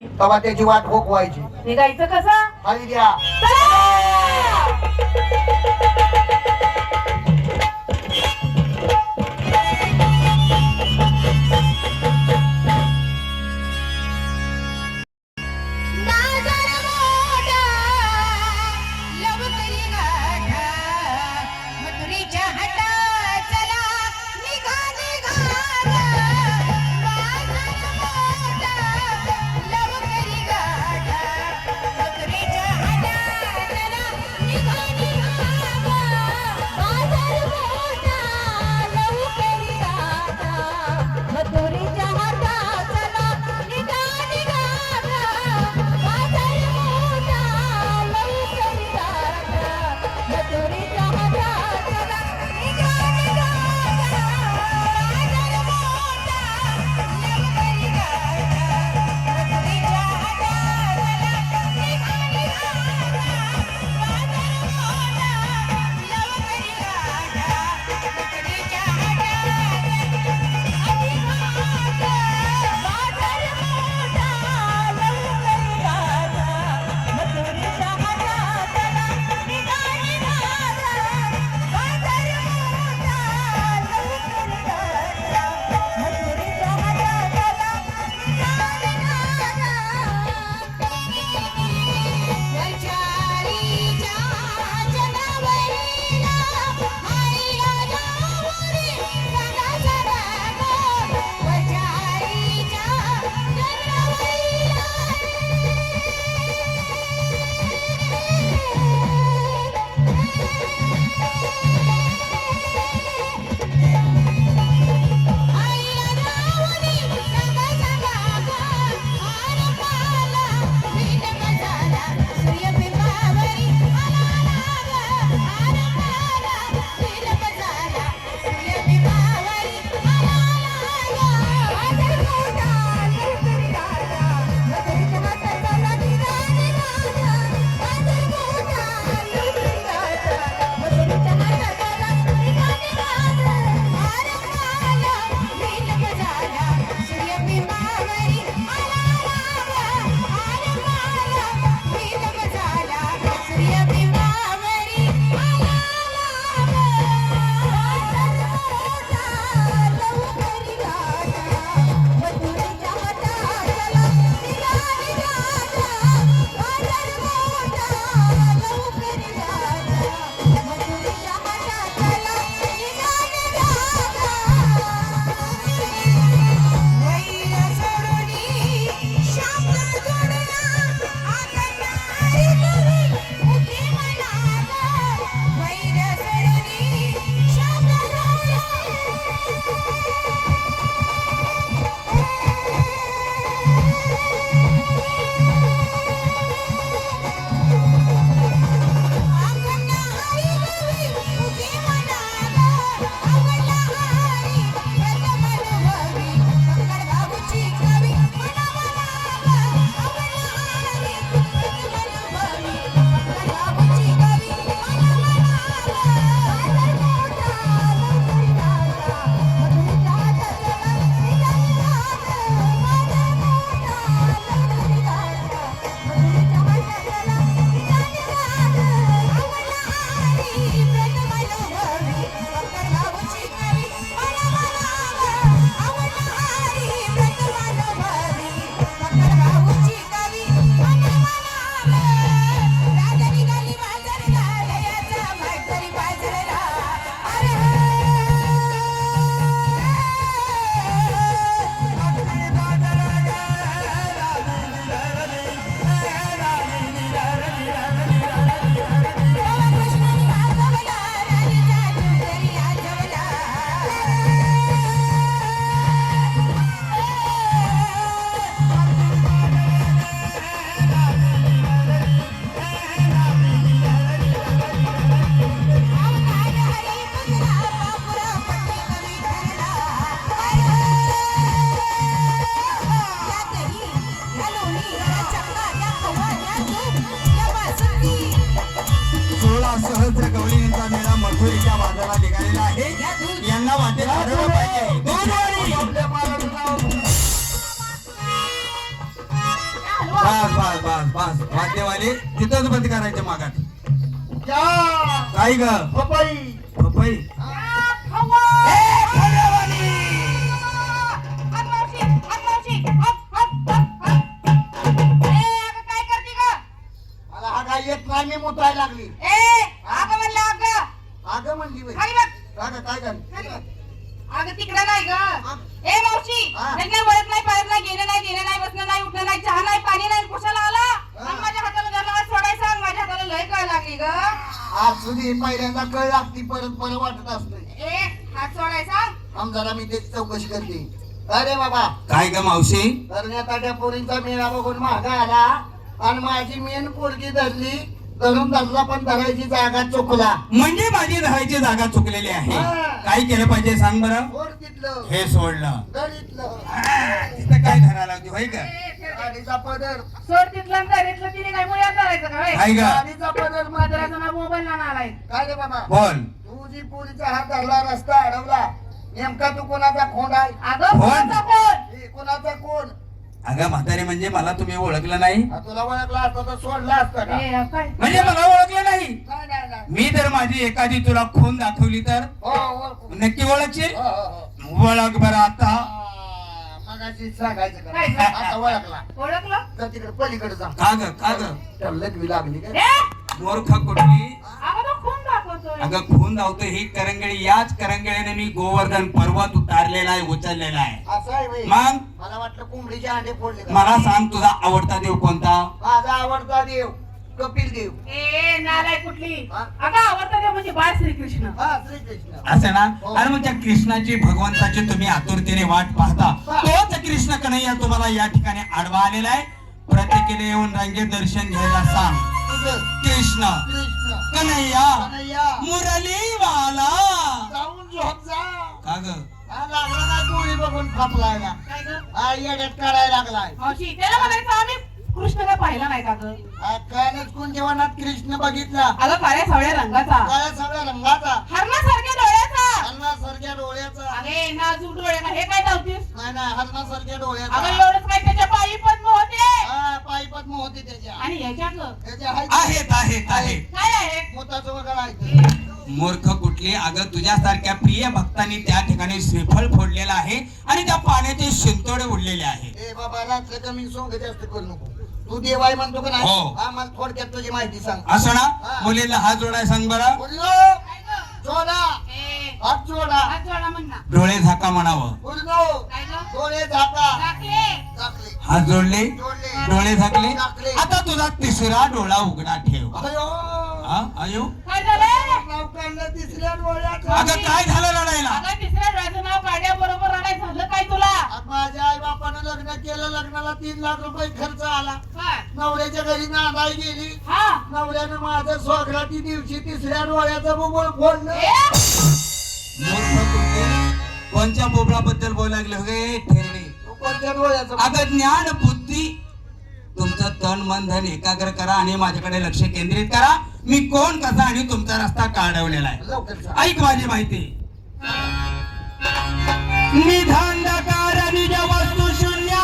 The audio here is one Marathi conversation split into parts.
तेव्हा त्याची वाट भोगवायची. निघायचं कसं? खाली द्या. सहस्र गवळींचा मेळा मथुरीच्या बाजारात निघालेला आहे. यांना वाटेल आढळलं पाहिजे. बस वाद्यवाले तिथंच बंद करायचे मागात. या काय ग पपई पपई मला हा काय येत नाही मी मुताय लागली अगं म्हणली बाई. अगं काय झालं अगं तिकडे नाही ग. ए मावशी हा. नाही वळत नाही पाळत नाही गेलं नाही देणं नाही बसणं नाही उठणं नाही चहा नाही पाणी नाही कशाला आला आणि माझ्या हाताला जरा सोडायचं आणि माझ्या हाताला लय कळ लागली ग. आज सुधी पहिल्यांदा कळ लागती परत परत वाटत असते. ए हात सोडायचा. थांब जरा मी त्याची चौकशी करते. अरे बाबा काय ग मावशी तरण्याच्या पोरींचा मेळा बघून मागा आला आणि माझी मेन पोरगी धरली धरून धरला पण धरायची जागा चुकला. म्हणजे माझी धरायची जागा चुकलेली आहे. हा. काय केलं पाहिजे सांग बरं. पोर तिथलं हे सोडलं गळीतलं तिथं काय धरायला होती होय का. गाडीचा पदर सोड तिथला आणि डायरेक्टला तिने काय मुळ्यात करायचं का होय? काय ग गाडीचा पदर मात्र माझ्याचा नाव मोबाईल ना आलाय. काय रे बाबा बोल. तुझी पोरीचा हात धरला रस्ता अडवला नेमका तू कोणाचा खोंड आहे अगं कोण? कोणाचा कोण? हे कोणाचा कोण अगं म्हातारे म्हणजे मला तुम्ही ओळखलं नाही. हा, तुला ओळखला असता तर सोडला असता का ए, काय? म्हणजे मला ओळखलं नाही. नाही नाही नाही मी जर माझी एखादी तुला खून दाखवली तर हो ओळखू. नक्की ओळखशील. हो, हो, हो. ओळख बरं आता. मगाशी सांगायचं काय? का आता ओळखला ओळखलं? तर तिकडे पलीकडे जा का ग का ग त्याला लघवी लागली का ए, मूर्ख कुठली. अगं तो खून दाखवतोय. अगं खून धावतो ही करंगळी याच करंगळीने मी गोवर्धन पर्वत उतारलेला आहे उचललेला आहे. असं आहे बाई. मग मला वाटलं कोंबडीचे अंडे फोडले का? मला सांग तुझा आवडता देव कोणता. माझा आवडता देव कपिल देव. ए नालाय कुठली. हा? अगं आवडता देव म्हणजे बाळ श्रीकृष्ण. हा श्रीकृष्ण. असं ना. आणि मग त्या कृष्णाची भगवंताची तुम्ही आतुरतेने वाट पाहता तोच कृष्ण कन्हैया तुम्हाला या ठिकाणी आडवा आलेला आहे. प्रत्येकीने येऊन रंगे दर्शन घ्यायला सांग. तुझं कृष्ण कृष्ण कन्हैया कन्हैया मुरली वाला. जाऊन झोप जा. का ग हा लागला ना डोळी बघून फापलाय ना. काय ग? हा येड्यात काढायला लागलाय. मावशी त्याला म्हणायचं आम्ही कृष्ण काय पाहिला नाही का ग? हा, कालच कोण जेवणात कृष्ण बघितला अगं काळ्या सावळ्या रंगाचा काळ्या सगळ्या रंगाचा हरणासारख्या डोळ्याचा. हरणासारख्या डोळ्याचा. अगे नाजूक डोळे ना हे काय धावतीस? नाही नाही हरणासारख्या अगं डोळ्याचा. एवढंच काय त्याच्या पायी पद्म होते हा पायी पद्म होते त्याच्या. आणि ह्याच्यात त्याच्या हाय- आहेत आहेत आहेत. काय आहे? मोताचं वगैरे आहे. मूर्ख कुठली. अगं तुझ्यासारख्या प्रिय भक्तांनी त्या ठिकाणी श्रीफळ फोडलेला आहे आणि त्या पाण्याचे शिंतोडे उडलेले आहे. ए बाबा रात्र कमी सोंग जास्त करू नको. तू देवाय म्हणतो का नाही हो. हा मला थोडक्यात तुझी माहिती सांग. असं ना. मुलीला हात जोडाय सांग बरं. बोललो काय ग? जोडा ए, हात जोडा हात जोडा म्हण ना. डोळे झाका म्हणावं. बोललो काय ग? डोळे झाका टाकले. झाकले हात जोडले जोडले डोळे झाकले. झाकले. आता तुझा तिसरा डोळा उघडा ठेव. अयो हा अयो. काय झालं? नाव काढलं तिसऱ्या डोळ्यात. अगं काय झालं रडायला. अगं तिसऱ्या डोळ्याचं नाव काढल्याबरोबर रडाय झालं काय तुला? आज माझ्या आई बापानं लग्न केलं लग्नाला 3 लाख रुपये खर्च आला. काय? नवऱ्याच्या घरी नांदाय गेली. हा. नवऱ्यानं माझं स्वागराती दिवशी तिसऱ्या डोळ्याचं बुबुळ फोडलं. ए, मूर्ख कुठली. कोणत्या बोबडाबद्दल बोलायला लागले होय ठेरणे. तू कोणत्या डोळ्याचं अगं ज्ञान बुद्धी तुमचं तन मन धन एकाग्र करा आणि माझ्याकडे लक्ष केंद्रित करा. मी कोण कसा आणि तुमचा रस्ता काढवलेला आहे. लवकर सांग. ऐक माझी माहिती. निधांधकार निज वस्तू शून्य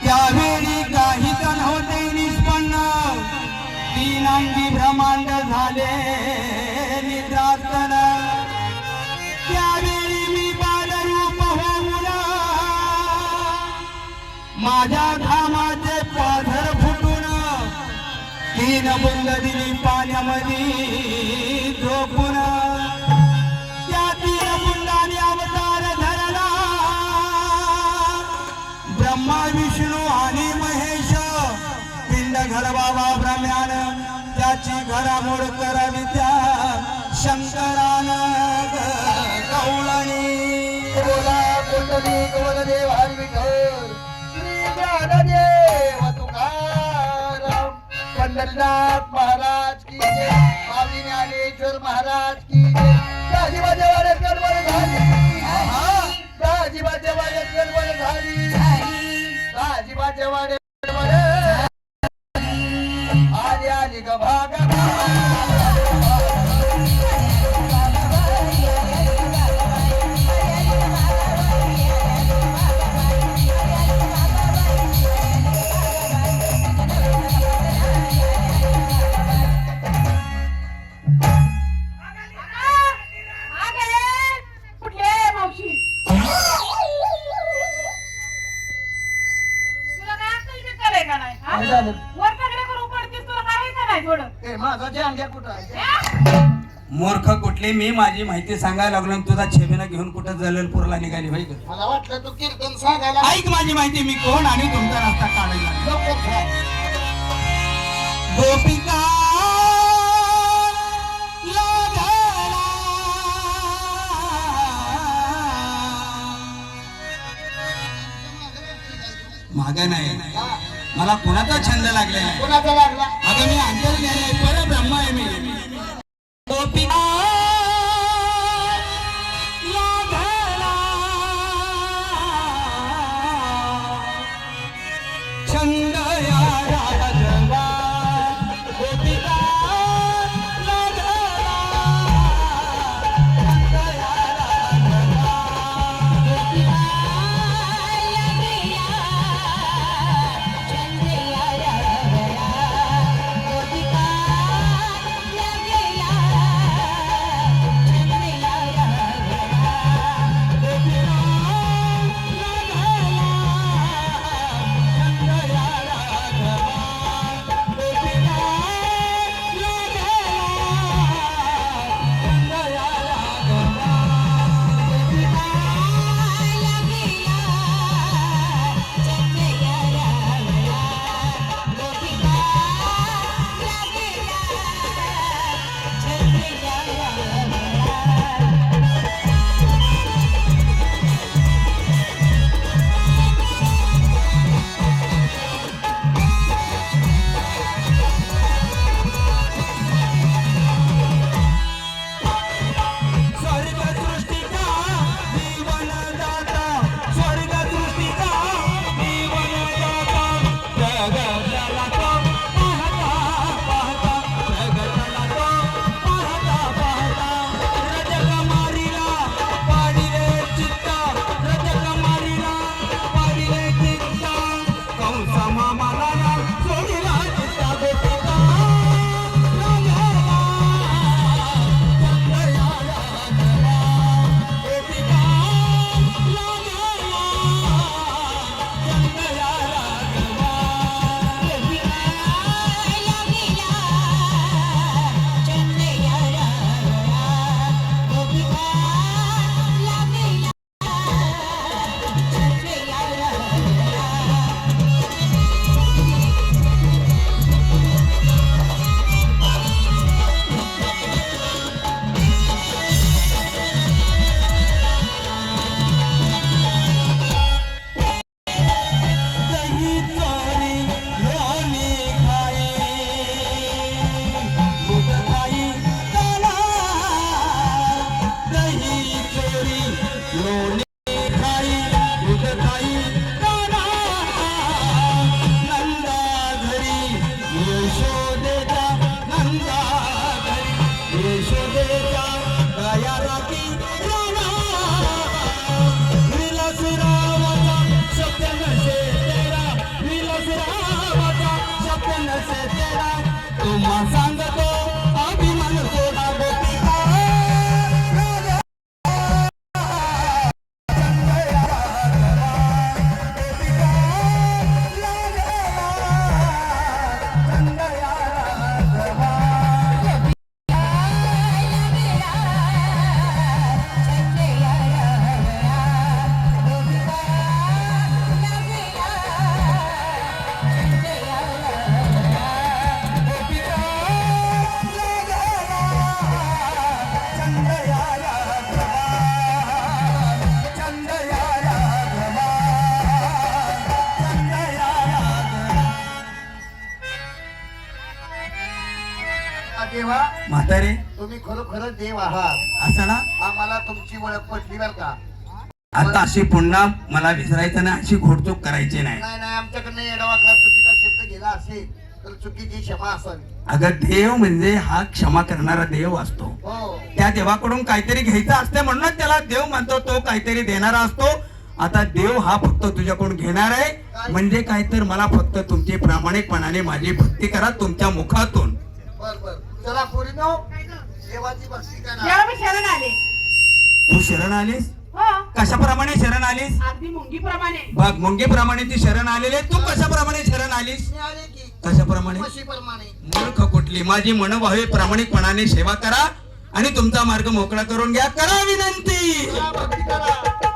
त्यावेळी काही तण होते निष्पन्न तीनांगी ब्रह्मांड झाले निद्रासन त्यावेळी मी बालरूप होऊन माझ्या धामाचे पाझर फुटून 3 बुंद दिली पाण्यामध्ये झोपून त्या 3 बुंदाने अवतार धरला ब्रह्मा विष्णू आणि महेश पिंड घडवावा ब्रह्म्यान त्याची घडामोड करावी त्या शंकरानं गवळणी बोला कुंडली गवळदेव हरी विठ्ठल श्री ज्ञानदेव तुकाराम पंढरीनाथ महाराज की जय स्वामी ज्ञानेश्वर महाराज की जय दाजीबाच्या वाड्यात गडबड झाली दाजीबाच्या वाड्यात गडबड झाली दाजीबाच्या वाड्यात गडबड आली आली ग भागा काय झालं? वर पगडे करून पडतेस तुला काही करायचं थोडं ए माझा जांग्या कुठं आहे? मूर्ख कुठली मी माझी माहिती सांगायला लागलो आणि तुझा छेमेला घेऊन कुठं जललपूरला निघाली भाई ग. मला वाटलं तू कीर्तन सांगायला ऐक माझी माहिती मी कोण आणि तुमचा रस्ता काढायला लवकर सांग. गोपिका माग नाही मला कुणाचा छंद लागलेला आहे. कोणाचा लागला? अगं मी अंतर्ज्ञानी आहे, परब्रह्म आहे मी. गोपिका लागला छंद या राघवा. गोपिका लागला छंद या राघवा. गोपिका देवा म्हातारे तुम्ही खरोखरच देव आहात. असं ना आम्हाला तुमची ओळख पटली बर का? आता अशी पुन्हा मला विसरायचं नाही, अशी घोडचूक करायची नाही. नाही नाही आमच्याकडनं येडावाकडा चुकीचा शब्द गेला असेल तर चुकीची क्षमा असावी. अगं देव म्हणजे हा क्षमा करणारा देव असतो. हो त्या देवाकडून काहीतरी घ्यायचं असते म्हणून त्याला देव म्हणतो, तो काहीतरी देणारा असतो. आता देव हा फक्त तुझ्याकडून घेणार आहे म्हणजे काय तर मला फक्त तुमची प्रामाणिकपणाने माझी भक्ती करा तुमच्या मुखातून. बर बर चला पोरीनो देवाची भक्ती करा. जेव्हा मी शरण आले तू शरण आलीस हो कशाप्रमाणे शरण आलीस? अगदी मुंगीप्रमाणे. बघ मुंगीप्रमाणे ती शरण आलेली आहे. तू कशाप्रमाणे शरण आलीस? मी आले की कशाप्रमाणे? म्हशीप्रमाणे. मूर्ख कुठली. माझी मनोभावे प्रामाणिकपणाने सेवा करा आणि तुमचा मार्ग मोकळा करून घ्या. करा विनंती. करा, भक्ती करा.